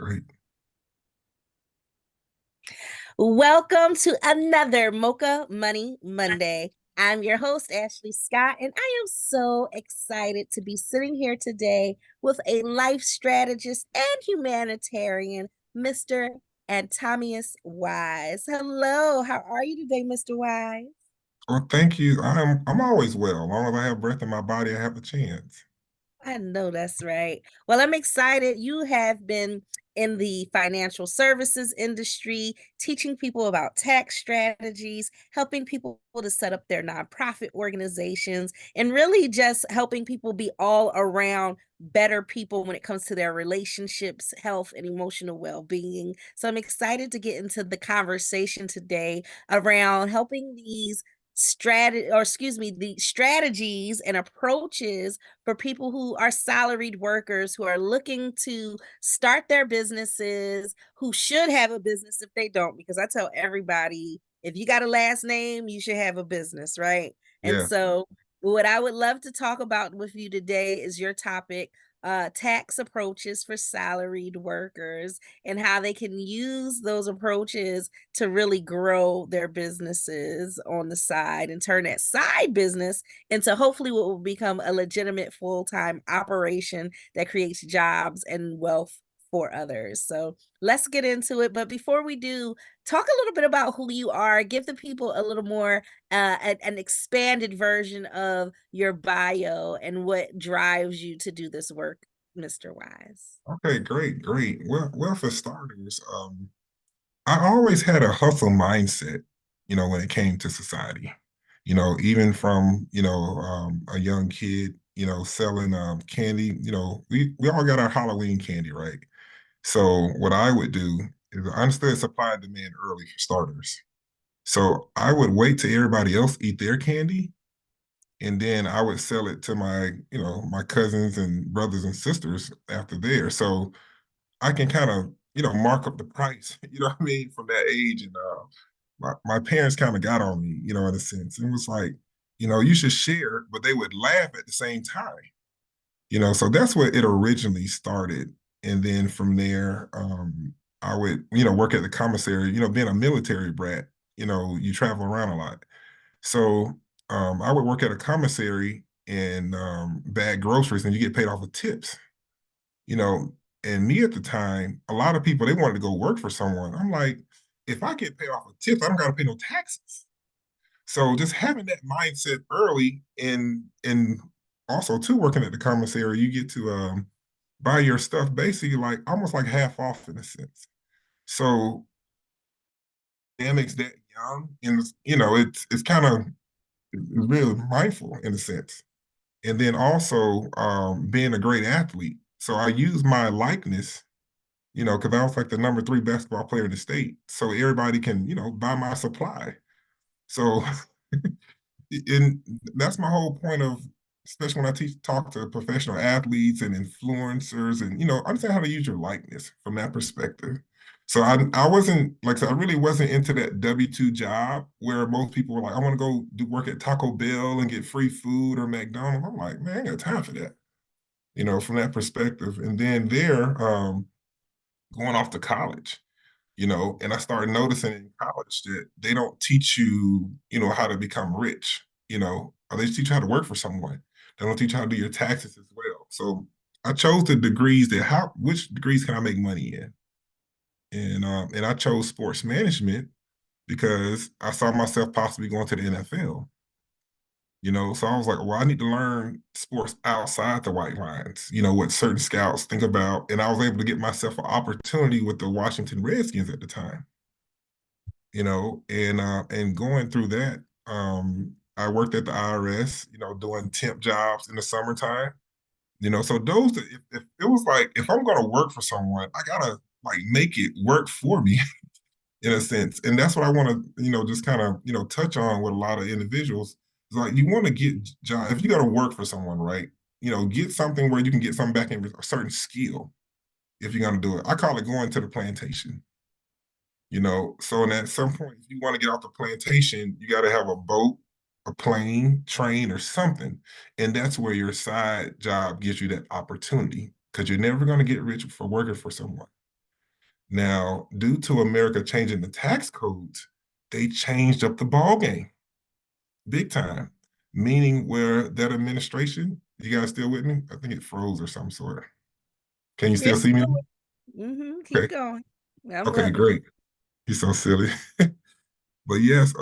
Great. Welcome to another Mocha Money Monday. I'm your host, Ashley Scott, and I am so excited to be sitting here today with a life strategist and humanitarian, Mr. Antomius Wise. Hello, how are you today, Mr. Wise? Well, thank you. I'm always well. As long as I have breath in my body, I have a chance. I know that's right. Well, I'm excited. You have been in the financial services industry, teaching people about tax strategies, helping people to set up their nonprofit organizations, and really just helping people be all around better people when it comes to their relationships, health, and emotional well being. So I'm excited to get into the conversation today around helping these the strategies and approaches for people who are salaried workers who are looking to start their businesses, who should have a business if they don't, because I tell everybody, if you got a last name, you should have a business, right? And Yeah. so, what I would love to talk about with you today is your topic, tax approaches for salaried workers and how they can use those approaches to really grow their businesses on the side and turn that side business into hopefully what will become a legitimate full-time operation that creates jobs and wealth for others. So let's get into it. But before we do, talk a little bit about who you are. Give the people a little more, an expanded version of your bio and what drives you to do this work, Mr. Wise. Okay, great. Well, for starters, I always had a hustle mindset, when it came to society. Even from, a young kid, selling candy, we all got our Halloween candy, right? So what I would do is I understood supply and demand early for starters. So I would wait till everybody else eat their candy, and then I would sell it to my cousins and brothers and sisters after there. So I can kind of, mark up the price, you know what I mean, from that age. And my parents kind of got on me, in a sense. It was like, you should share, but they would laugh at the same time. So that's where it originally started. And then from there, I would, work at the commissary, being a military brat, you travel around a lot. So I would work at a commissary and bag groceries, and you get paid off of tips. You know, and me at the time, a lot of people they wanted to go work for someone. I'm like, if I get paid off of tips, I don't got to pay no taxes. So just having that mindset early, and also too working at the commissary, you get to buy your stuff basically like almost like half off in a sense. So dynamics that young, and it's kind of really mindful in a sense. And then also being a great athlete. So I use my likeness, because I was like the number three basketball player in the state. So everybody can, buy my supply. So, and that's my whole point of, especially when I talk to professional athletes and influencers, and understand how to use your likeness from that perspective. So I wasn't like I said, I really wasn't into that W-2 job where most people were like, I want to go do work at Taco Bell and get free food or McDonald's. I'm like, man, I ain't got time for that, from that perspective. And then going off to college, and I started noticing in college that they don't teach you, how to become rich, or they teach you how to work for someone. They don't teach you how to do your taxes as well. So I chose the degrees which degrees can I make money in? And I chose sports management because I saw myself possibly going to the NFL. So I was like, well, I need to learn sports outside the white lines, what certain scouts think about. And I was able to get myself an opportunity with the Washington Redskins at the time, and going through that, I worked at the IRS, doing temp jobs in the summertime. So if it was like if I'm gonna work for someone, I gotta like make it work for me in a sense. And that's what I want to, just kind of, touch on with a lot of individuals. It's like you want to get job if you got to work for someone, right? Get something where you can get something back in a certain skill if you're gonna do it. I call it going to the plantation. So and at some point, if you want to get off the plantation, you got to have a boat, a plane, train, or something. And that's where your side job gives you that opportunity because you're never going to get rich for working for someone. Now, due to America changing the tax codes, they changed up the ball game big time. Meaning where that administration, you guys still with me? I think it froze or some sort. Can you We're still see me? still keep Okay. going. I'm Okay, loving it. great. You're so silly. But yes,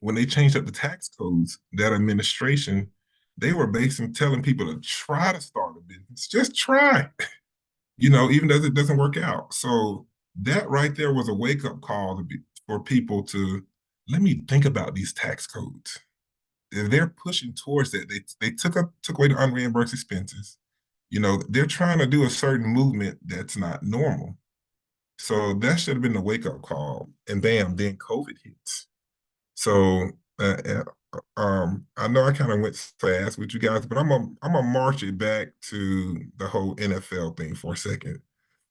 when they changed up the tax codes, that administration, they were basically telling people to try to start a business. Just try, even though it doesn't work out. So that right there was a wake-up call for people to let me think about these tax codes. If they're pushing towards that, they took away the unreimbursed expenses. They're trying to do a certain movement that's not normal. So that should have been the wake-up call. And bam, then COVID hits. So I know I kind of went fast with you guys, but I'm gonna march it back to the whole NFL thing for a second.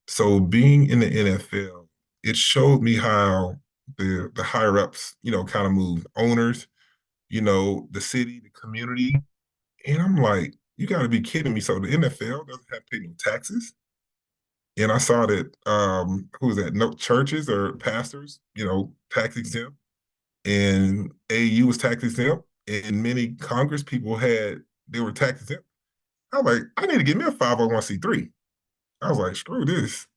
So being in the NFL, it showed me how the higher ups, kind of move owners, the city, the community, and I'm like, you got to be kidding me. So the NFL doesn't have to pay no taxes. And I saw that who was that? No churches or pastors, tax exempt and AU was tax exempt, and many Congress people they were tax exempt. I was like, I need to get me a 501c3. I was like, screw this,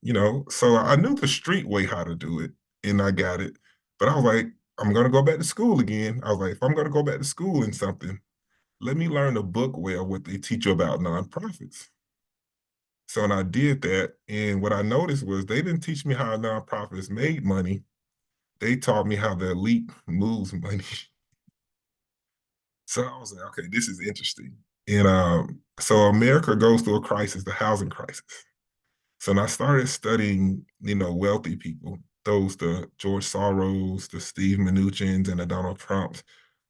So I knew the street way how to do it, and I got it. But I was like, I'm gonna go back to school again. I was like, if I'm gonna go back to school in something, let me learn the book well what they teach you about nonprofits. So when I did that, and what I noticed was they didn't teach me how nonprofits made money. They taught me how the elite moves money. So I was like, okay, this is interesting. And so America goes through a crisis, the housing crisis. So when I started studying, wealthy people, the George Soros, the Steve Mnuchins, and the Donald Trumps,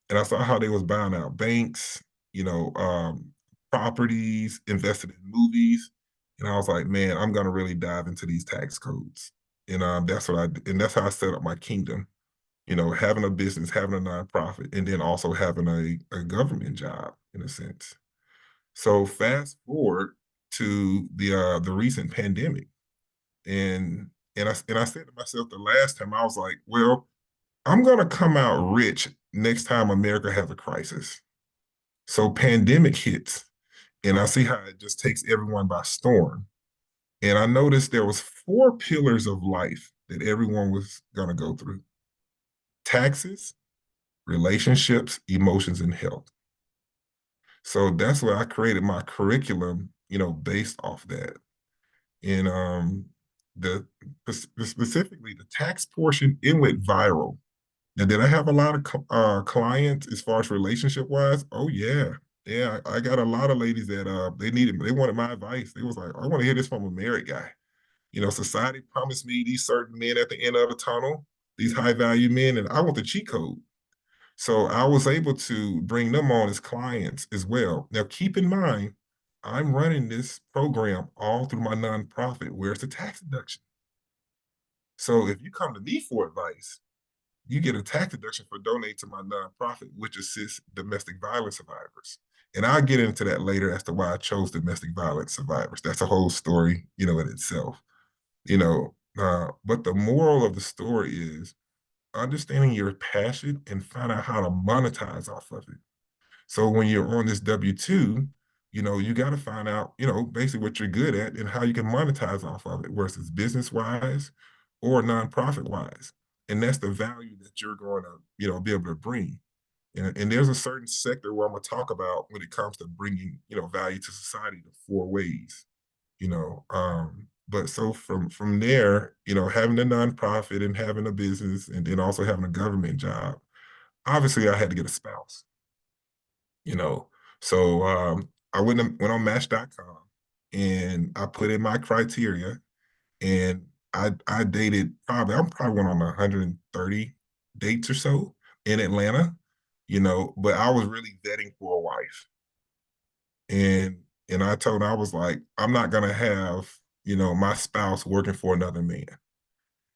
and I saw how they was buying out banks, you know, um, properties, invested in movies, and I was like, man, I'm gonna really dive into these tax codes, and and that's how I set up my kingdom, having a business, having a nonprofit, and then also having a government job in a sense. So fast forward to the recent pandemic, and and I said to myself the last time I was like, well, I'm gonna come out rich next time America has a crisis. So pandemic hits, and I see how it just takes everyone by storm. And I noticed there was four pillars of life that everyone was gonna go through: taxes, relationships, emotions, and health. So that's why I created my curriculum, based off that. And the specifically the tax portion, it went viral. Now, did I have a lot of clients as far as relationship wise? Oh yeah, yeah. I got a lot of ladies that they wanted my advice. They was like, I want to hear this from a married guy. Society promised me these certain men at the end of the tunnel, these high value men, and I want the cheat code. So I was able to bring them on as clients as well. Now, keep in mind, I'm running this program all through my nonprofit where it's a tax deduction. So if you come to me for advice, you get a tax deduction for donating to my nonprofit, which assists domestic violence survivors. And I'll get into that later as to why I chose domestic violence survivors. That's a whole story, in itself. But the moral of the story is understanding your passion and find out how to monetize off of it. So when you're on this W-2, you got to find out, basically what you're good at and how you can monetize off of it, whether it's business wise or nonprofit wise. And that's the value that you're going to, be able to bring. And there's a certain sector where I'm going to talk about when it comes to bringing, value to society the four ways, but so from there, having a nonprofit and having a business and then also having a government job, obviously I had to get a spouse you know. So I went on Match.com and I put in my criteria and I dated I'm probably went on 130 dates or so in Atlanta, but I was really vetting for a wife. And I told her, I was like, I'm not gonna have, my spouse working for another man.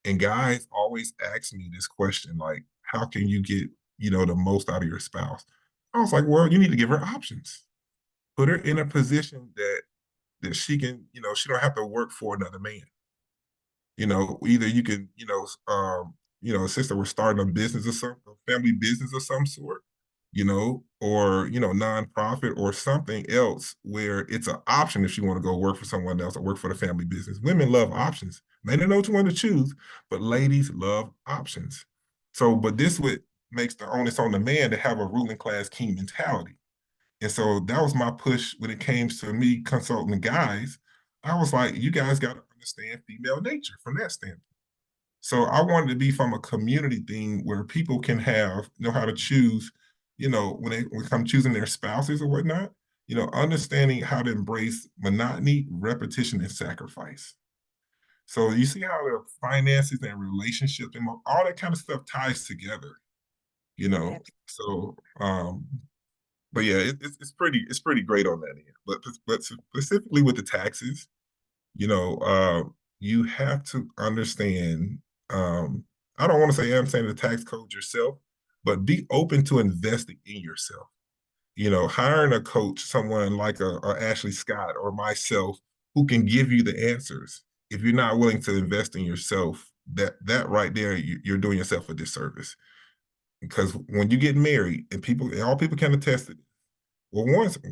And guys always ask me this question, like, how can you get, the most out of your spouse? I was like, well, you need to give her options. Put her in a position that she can, she don't have to work for another man. Either you can, a sister was starting a business or some a family business of some sort, or nonprofit or something else where it's an option if you want to go work for someone else or work for the family business. Women love options. They don't know which one to choose, but ladies love options. So, but this would makes the onus on the man to have a ruling class king mentality. And so that was my push when it came to me consulting the guys. I was like, you guys got to understand female nature from that standpoint. So I wanted to be from a community thing where people can know how to choose, when they come choosing their spouses or whatnot, understanding how to embrace monotony, repetition, and sacrifice. So you see how the finances and relationships and all that kind of stuff ties together, you know. Abs- So but yeah, it's pretty great on that end. But specifically with the taxes, you know, uh, you have to understand. Um, I don't want to say understand the tax code yourself, but be open to investing in yourself. Hiring a coach, someone like a Ashley Scott or myself, who can give you the answers. If you're not willing to invest in yourself, that right there, you're doing yourself a disservice. Because when you get married, and all people can attest to it, well,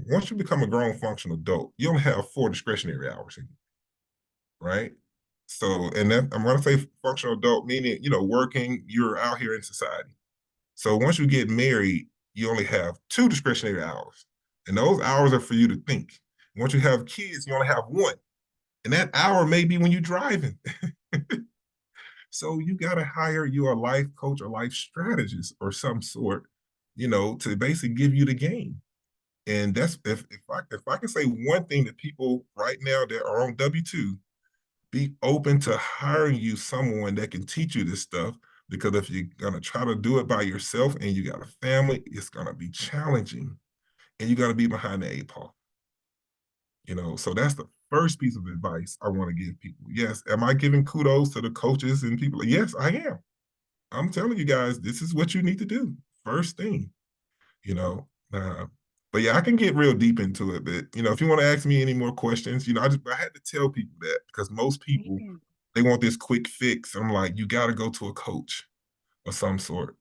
once you become a grown functional adult, you only have 4 discretionary hours, right? So, and that I'm going to say functional adult, meaning working, you're out here in society. So once you get married, you only have 2 discretionary hours, and those hours are for you to think. Once you have kids, you only have one, and that hour may be when you're driving. So you got to hire your life coach or life strategist or some sort, to basically give you the game. And that's if I can say one thing to people right now that are on W-2, be open to hiring you someone that can teach you this stuff. Because if you're gonna try to do it by yourself and you got a family, it's gonna be challenging, and you gotta be behind the 8 ball. So that's the first piece of advice I want to give people. Yes, am I giving kudos to the coaches and people? Yes, I am. I'm telling you guys, this is what you need to do. First thing you know. But yeah, I can get real deep into it. But if you want to ask me any more questions, I had to tell people that because most people Yeah. they want this quick fix. I'm like, you got to go to a coach of some sort.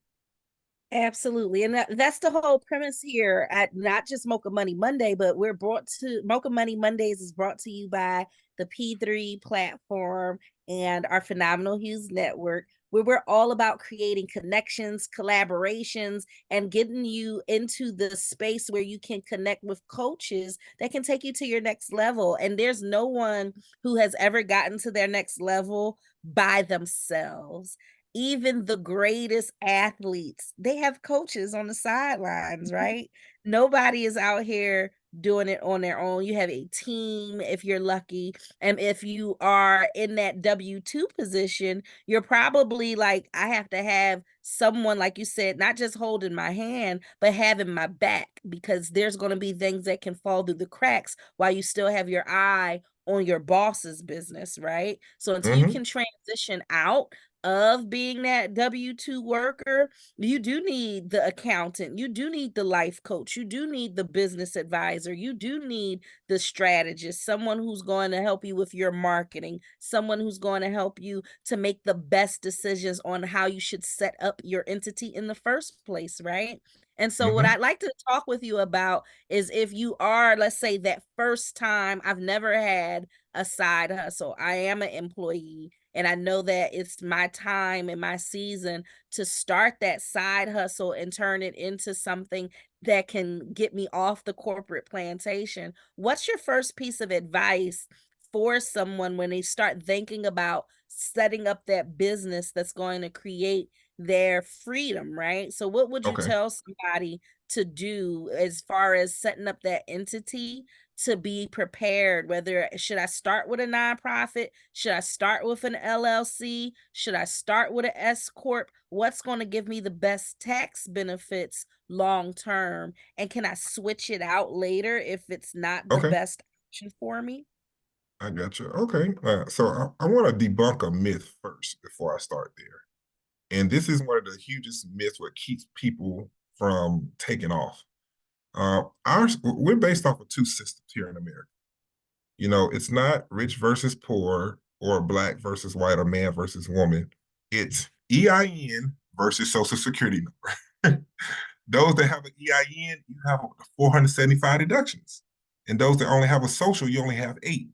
Absolutely. And that's the whole premise here at not just Mocha Money Monday, but we're brought to Mocha Money Mondays is brought to you by the P3 platform and our Phenomenal Hughes Network, where we're all about creating connections, collaborations, and getting you into the space where you can connect with coaches that can take you to your next level. And there's no one who has ever gotten to their next level by themselves. Even the greatest athletes, they have coaches on the sidelines, right? Nobody is out here doing it on their own. You have a team if you're lucky. And if you are in that W-2 position, you're probably like, I have to have someone, like you said, not just holding my hand, but having my back because there's going to be things that can fall through the cracks while you still have your eye on your boss's business, right? So until you Mm-hmm. can transition out of being that W-2 worker, you do need the accountant, you do need the life coach, you do need the business advisor, you do need the strategist, someone who's going to help you with your marketing, someone who's going to help you to make the best decisions on how you should set up your entity in the first place, right? And so, what Mm-hmm. I'd like to talk with you about is if you are, let's say, that first time, I've never had a side hustle, I am an employee, and I know that it's my time and my season to start that side hustle and turn it into something that can get me off the corporate plantation. What's your first piece of advice for someone when they start thinking about setting up that business that's going to create their freedom, right? So, what would you Okay. tell somebody to do as far as setting up that entity to be prepared? Whether should I start with a nonprofit, should I start with an LLC, should I start with an S corp? What's going to give me the best tax benefits long term, and can I switch it out later if it's not the Okay. best option for me? I got you. Okay. So I want to debunk a myth first before I start there. And this is one of the hugest myths what keeps people from taking off. We're based off of two systems here in America. It's not rich versus poor. or black versus white or man versus woman. It's EIN versus social security number. Those that have an EIN, you have 475 deductions. And those that only have a social, you only have 8.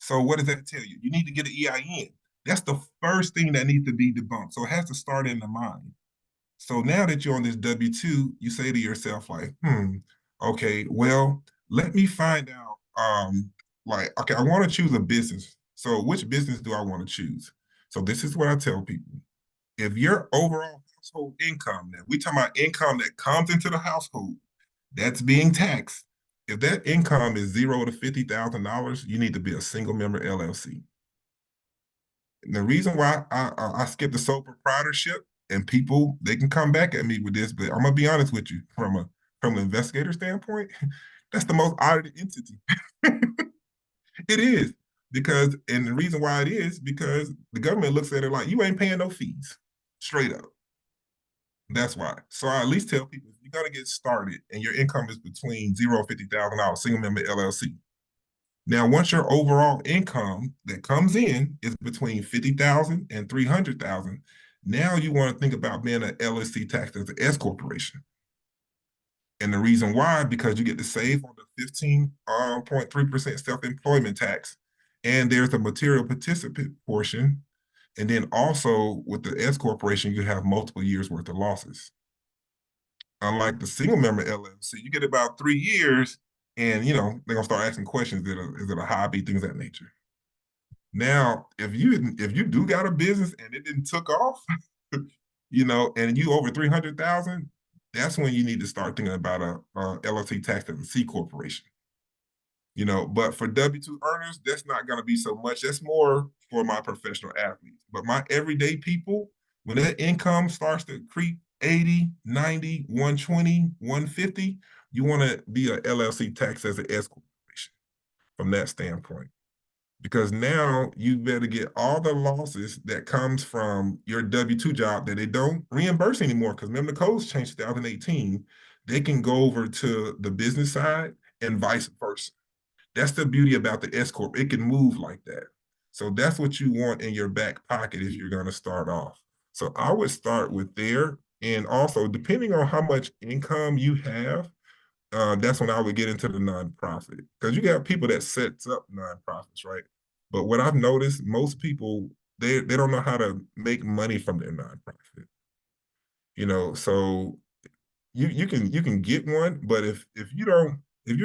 So what does that tell you? You need to get an EIN. That's the first thing that needs to be debunked. So it has to start in the mind. So now that you're on this W-2, you say to yourself, like, okay, well, let me find out. Like, okay, I want to choose a business. So which business do I want to choose? So this is what I tell people. If your overall household income, now we talking about income that comes into the household, that's being taxed. If that income is $0 to $50,000, you need to be a single member LLC. And the reason why I skip the sole proprietorship, and people they can come back at me with this, but I'm gonna be honest with you from an investigator standpoint, that's the most audited entity. It is because, and the reason why it is because the government looks at it like you ain't paying no fees, straight up. That's why. So I at least tell people if you're gonna get started and your income is between zero and $50,000, single member LLC. Now, once your overall income that comes in is between 50,000 and 300,000, now you want to think about being an LLC taxed as an S corporation. And the reason why, because you get to save on the 15.3% self-employment tax, and there's a material participant portion. And then also with the S corporation, you have multiple years worth of losses. Unlike the single member LLC, you get about 3 years, and they're gonna start asking questions. Is it a hobby, things of that nature. Now, if you do got a business and it didn't took off, and you over 300,000, that's when you need to start thinking about a LLC tax as a C corporation. But for W-2 earners, that's not going to be so much. That's more for my professional athletes. But my everyday people, when that income starts to creep 80, 90, 120, 150, you want to be a LLC tax as an S corporation from that standpoint. Because now you better get all the losses that comes from your W-2 job that they don't reimburse anymore. Because remember, the codes changed 2018. They can go over to the business side and vice versa. That's the beauty about the S corp. It can move like that. So that's what you want in your back pocket if you're going to start off. So I would start with there. And also, depending on how much income you have, that's when I would get into the nonprofit, because you got people that sets up nonprofits, right? But what I've noticed, most people they don't know how to make money from their nonprofit. So you can get one, but if you're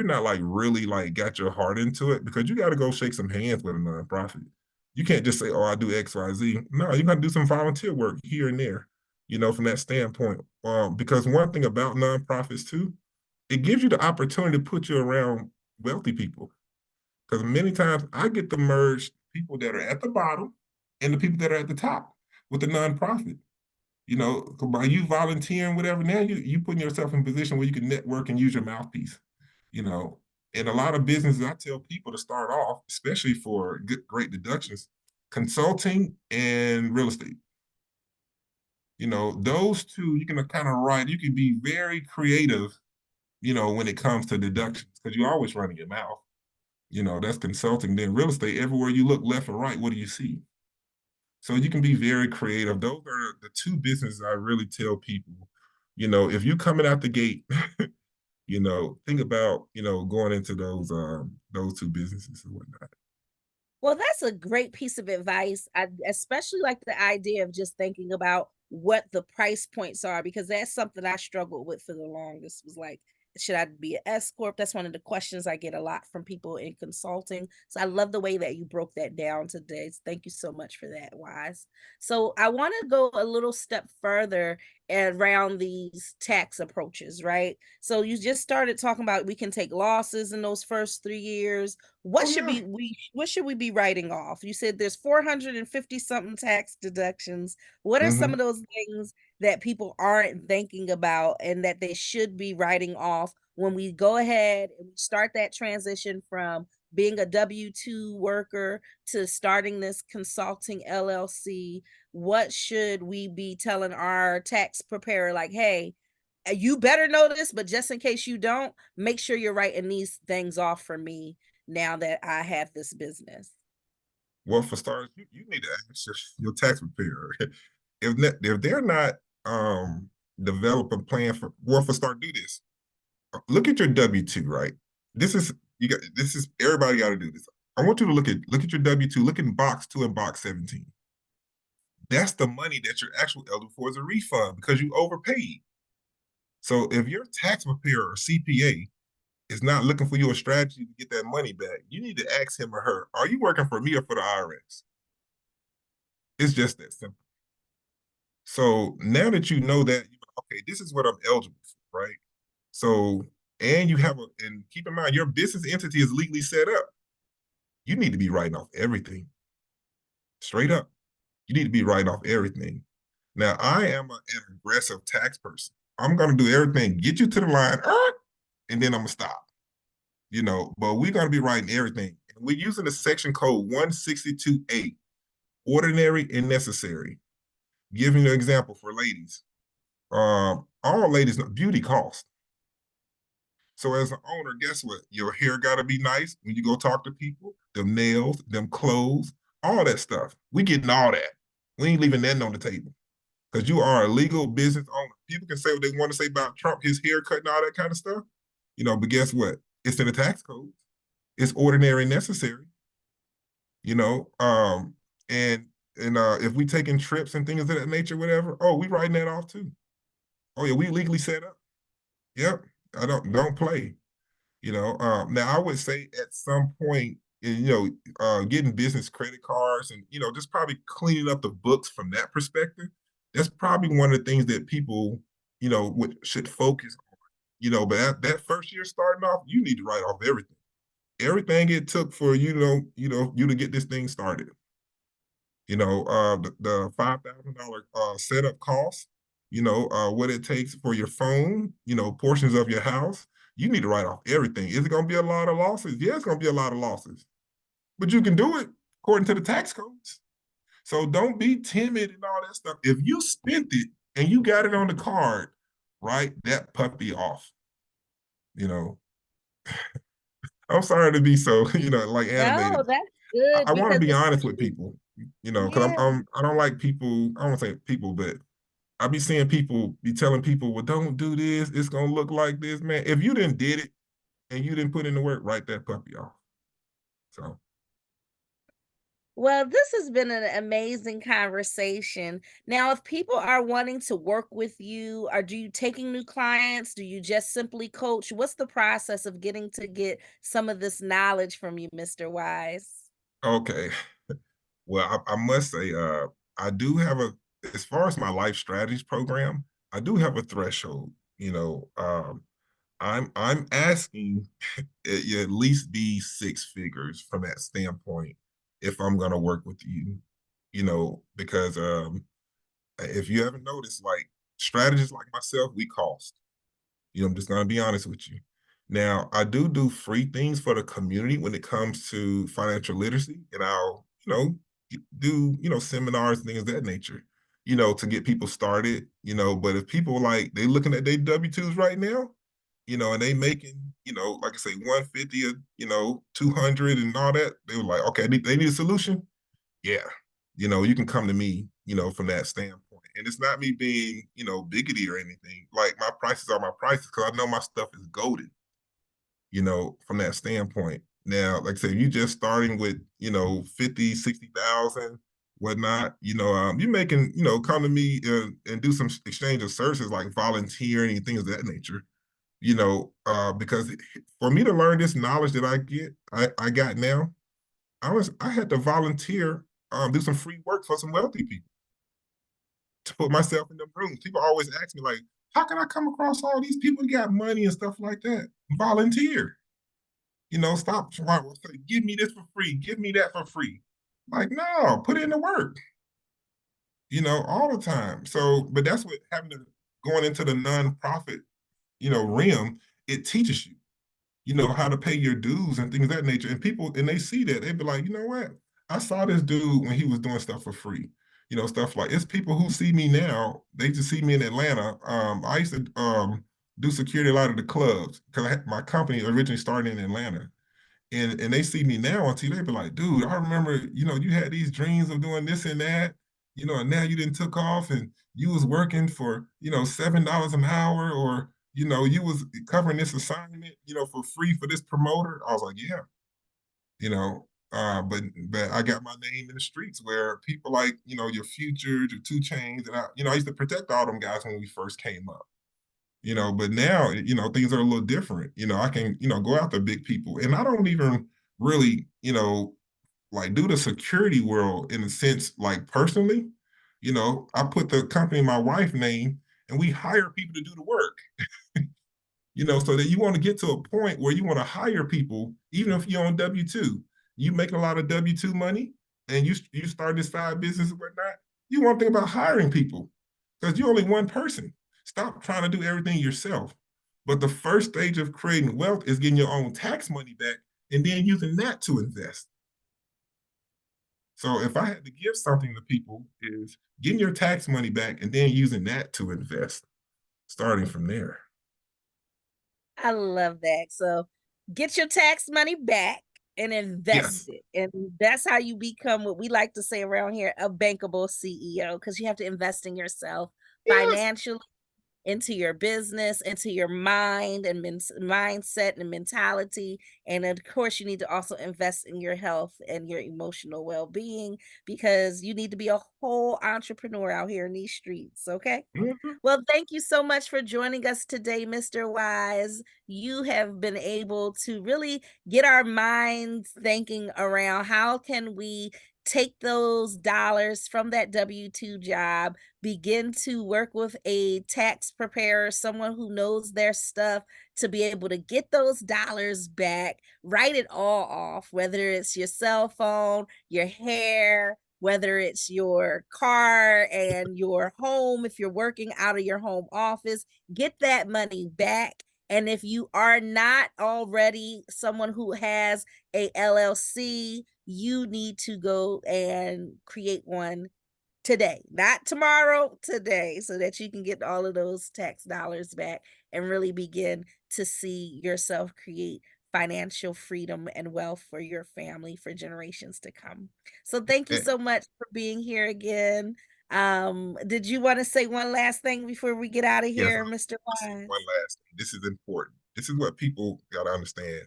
not like really like got your heart into it, because you got to go shake some hands with a nonprofit. You can't just say, "Oh, I do X, Y, Z." No, you got to do some volunteer work here and there. From that standpoint, because one thing about nonprofits too, it gives you the opportunity to put you around wealthy people. Because many times I get to merge people that are at the bottom and the people that are at the top with the nonprofit. By you volunteering, whatever, now you putting yourself in a position where you can network and use your mouthpiece. You know, and a lot of businesses, I tell people to start off, especially for great deductions, consulting and real estate. Those two you can kind of write. You can be very creative when it comes to deductions, because you're always running your mouth. That's consulting. Then real estate, everywhere you look, left or right, what do you see? So you can be very creative. Those are the two businesses I really tell people. If you coming out the gate, think about, going into those two businesses and whatnot. Well, that's a great piece of advice. I especially like the idea of just thinking about what the price points are, because that's something I struggled with for the longest, was like, should I be an S corp? That's one of the questions I get a lot from people in consulting. So I love the way that you broke that down today. Thank you so much for that, Wise. So I want to go a little step further around these tax approaches, right? So you just started talking about we can take losses in those first 3 years. Oh yeah. What should we be writing off? You said there's 450 something tax deductions. What are some of Mm-hmm. those things that people aren't thinking about and that they should be writing off when we go ahead and we start that transition from being a W-2 worker to starting this consulting LLC? What should we be telling our tax preparer, like, hey, you better know this, but just in case you don't, make sure you're writing these things off for me now that I have this business? Well, for starters, you need to ask your tax preparer. If they're not develop a plan for, well, for start, do this. Look at your W-2, right? This is you got this is everybody got to do this. I want you to look at your W-2, look in box 2 and box 17. That's the money that you're actually eligible for as a refund because you overpaid. So if your tax preparer or CPA is not looking for your strategy to get that money back, you need to ask him or her, are you working for me or for the IRS? It's just that simple. So now that you know that, okay, this is what I'm eligible for, right? So, and you have and keep in mind, your business entity is legally set up. You need to be writing off everything straight up. You need to be writing off everything. Now, I am an aggressive tax person. I'm going to do everything, get you to the line, and then I'm going to stop. But we're going to be writing everything. We're using the section code 162.8, ordinary and necessary. Giving you an example for ladies. All ladies know beauty costs. So as an owner, guess what? Your hair got to be nice when you go talk to people. Them nails, them clothes, all that stuff. We getting all that. We ain't leaving that on the table because you are a legal business owner. People can say what they want to say about Trump, his haircut and all that kind of stuff. But guess what? It's in the tax code. It's ordinary and necessary. You know, and if we taking trips and things of that nature, whatever. Oh, we writing that off too. Oh yeah, we legally set up. Yep. I don't play. Now I would say at some point, getting business credit cards and just probably cleaning up the books from that perspective. That's probably one of the things that people, should focus on. But that first year starting off, you need to write off everything it took for you to get this thing started. The $5,000 setup cost, what it takes for your phone, portions of your house. You need to write off everything. Is it going to be a lot of losses? Yeah, it's going to be a lot of losses, but you can do it according to the tax codes. So don't be timid and all that stuff. If you spent it and you got it on the card, write that puppy off. You know, I'm sorry to be so, like No, animated. that's I good want to because be it's honest with true. people, because Yeah. I don't like people. I don't say people, but I be seeing people be telling people, well, don't do this. It's gonna look like this, man. If you didn't did it and you didn't put in the work, write that puppy off. So Well, this has been an amazing conversation. Now, if people are wanting to work with you, are do you taking new clients? Do you just simply coach? What's the process of getting to get some of this knowledge from you, Mr. Wise? okay. Well, I must say, I do have as far as my life strategies program, I do have a threshold. I'm asking it at least be six figures from that standpoint if I'm gonna work with you. Because if you haven't noticed, like strategists like myself, we cost. I'm just gonna be honest with you. Now, I do free things for the community when it comes to financial literacy, and I'll, do seminars and things of that nature, to get people started. But if people like they looking at their W-2s right now, and they making, like I say, 150 or 200 and all that, they were like, okay, they need a solution. Yeah, you can come to me, from that standpoint. And it's not me being, biggety or anything. Like my prices are my prices because I know my stuff is golden, from that standpoint. Now, like I said, you just starting with, 50, 60,000, whatnot, you making, come to me and do some exchange of services like volunteering and things of that nature, because for me to learn this knowledge that I got now, I had to volunteer, do some free work for some wealthy people to put myself in the rooms. People always ask me like, how can I come across all these people who got money and stuff like that? Volunteer. Stop trying to say, give me this for free, give me that for free. Like, no, put in the work, all the time. So, but that's what having to going into the nonprofit, realm, it teaches you, how to pay your dues and things of that nature. And people, and they see that, they be like, you know what? I saw this dude when he was doing stuff for free. Stuff like it's people who see me now. They just see me in Atlanta. I used to do security a lot of the clubs because my company originally started in Atlanta. and they see me now on TV, they be like, dude, I remember, you had these dreams of doing this and that, and now you didn't took off and you was working for, $7 an hour, or, you was covering this assignment, for free for this promoter. I was like, yeah, but I got my name in the streets where people like, your Future, your Two Chains, and I used to protect all them guys when we first came up. But now, things are a little different. I can, go after big people. And I don't even really, like do the security world in a sense, like personally. I put the company in my wife's name and we hire people to do the work, so that you want to get to a point where you want to hire people, even if you're on W-2, you making a lot of W-2 money and you start this side business and whatnot, you want to think about hiring people because you're only one person. Stop trying to do everything yourself. But the first stage of creating wealth is getting your own tax money back and then using that to invest. So if I had to give something to people is getting your tax money back and then using that to invest, starting from there. I love that. So get your tax money back and invest Yes. it. And that's how you become what we like to say around here, a bankable CEO, because you have to invest in yourself Yes. financially, into your business, into your mind and mindset and mentality. And of course, you need to also invest in your health and your emotional well being because you need to be a whole entrepreneur out here in these streets. Okay. Mhm. Well, thank you so much for joining us today, Mr. Wise. You have been able to really get our minds thinking around how can we take those dollars from that W-2 job, begin to work with a tax preparer, someone who knows their stuff to be able to get those dollars back, write it all off, whether it's your cell phone, your hair, whether it's your car and your home, if you're working out of your home office, get that money back. And if you are not already someone who has a LLC, you need to go and create one today, not tomorrow, today, so that you can get all of those tax dollars back and really begin to see yourself create financial freedom and wealth for your family for generations to come. So thank you Eh, so much for being here again. Did you want to say one last thing before we get out of yes, here, Mr. I'll say one Wise? last thing. This is important. This is what people gotta understand.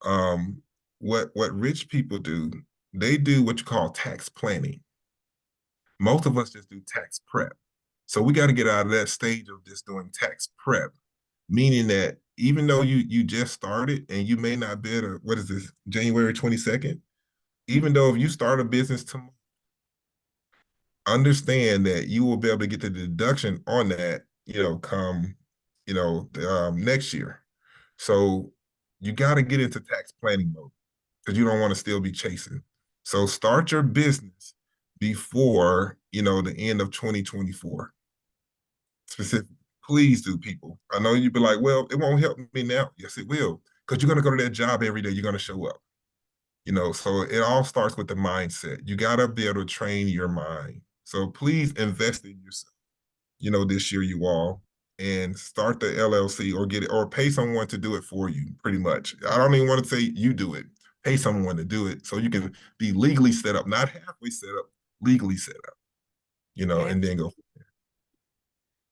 Um, what rich people do, they do what you call tax planning. Most of us just do tax prep. So we got to get out of that stage of just doing tax prep, meaning that even though you just started and you may not be able what is this, January 22nd, even though if you start a business tomorrow, understand that you will be able to get the deduction on that, come, next year. So you got to get into tax planning mode because you don't want to still be chasing. So start your business before, the end of 2024. Specific. Please do, people. I know you'd be like, well, it won't help me now. Yes, it will. Because you're going to go to that job every day. You're going to show up. So it all starts with the mindset. You got to be able to train your mind. So please invest in yourself, this year, you all, and start the LLC or get it or pay someone to do it for you, pretty much. I don't even want to say you do it. Pay someone to do it so you can be legally set up, not halfway set up, legally set up, and then go. Absolutely.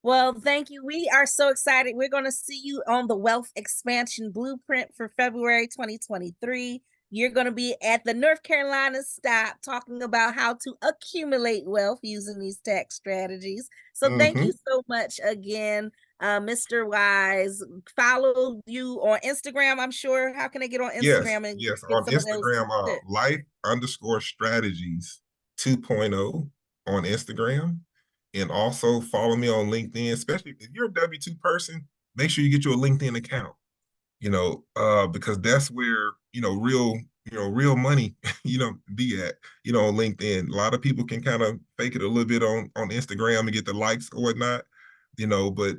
Well, thank you. We are so excited. We're going to see you on the Wealth Expansion Blueprint for February 2023. You're going to be at the North Carolina stop talking about how to accumulate wealth using these tax strategies. So, thank Mm-hmm. you so much again, Mr. Wise. Follow you on Instagram, I'm sure. How can I get on Yes, Instagram and yes. get On some of those Instagram, tips? life_strategies 2.0 on Instagram. And also follow me on LinkedIn, especially if you're a W-2 person, make sure you get you a LinkedIn account, because that's where, real money, be at, on LinkedIn. A lot of people can kind of fake it a little bit on Instagram and get the likes or whatnot, but,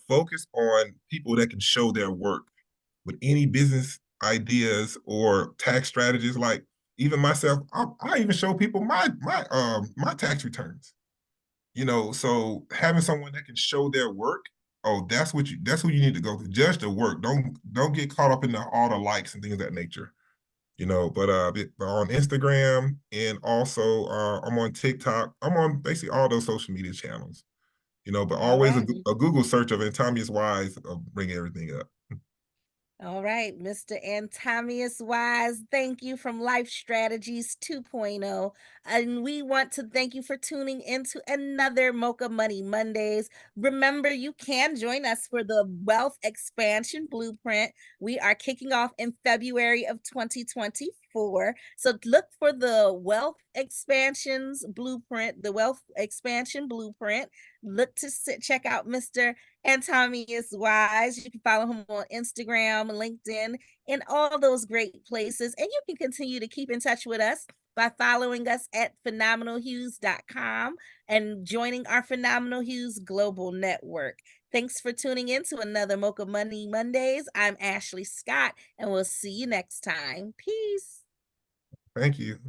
focus on people that can show their work with any business ideas or tax strategies. Like even myself, I even show people my tax returns. So having someone that can show their work, oh, that's who you need to go to. Judge the work. Don't get caught up in all the likes and things of that nature. But on Instagram and also I'm on TikTok. I'm on basically all those social media channels. But All always right. a Google search of Antomius Wise will bring everything up. All right, Mr. Antomius Wise, thank you from Life Strategies 2.0. And we want to thank you for tuning into another Mocha Money Mondays. Remember, you can join us for the Wealth Expansion Blueprint. We are kicking off in February of 2024. So look for the Wealth Expansion Blueprint. Look to check out Mr. Antomius Wise. You can follow him on Instagram, LinkedIn, and all those great places. And you can continue to keep in touch with us by following us at phenomenalhues.com and joining our Phenomenal Hughes Global Network. Thanks for tuning in to another Mocha Money Mondays. I'm Ashley Scott, and we'll see you next time. Peace. Thank you.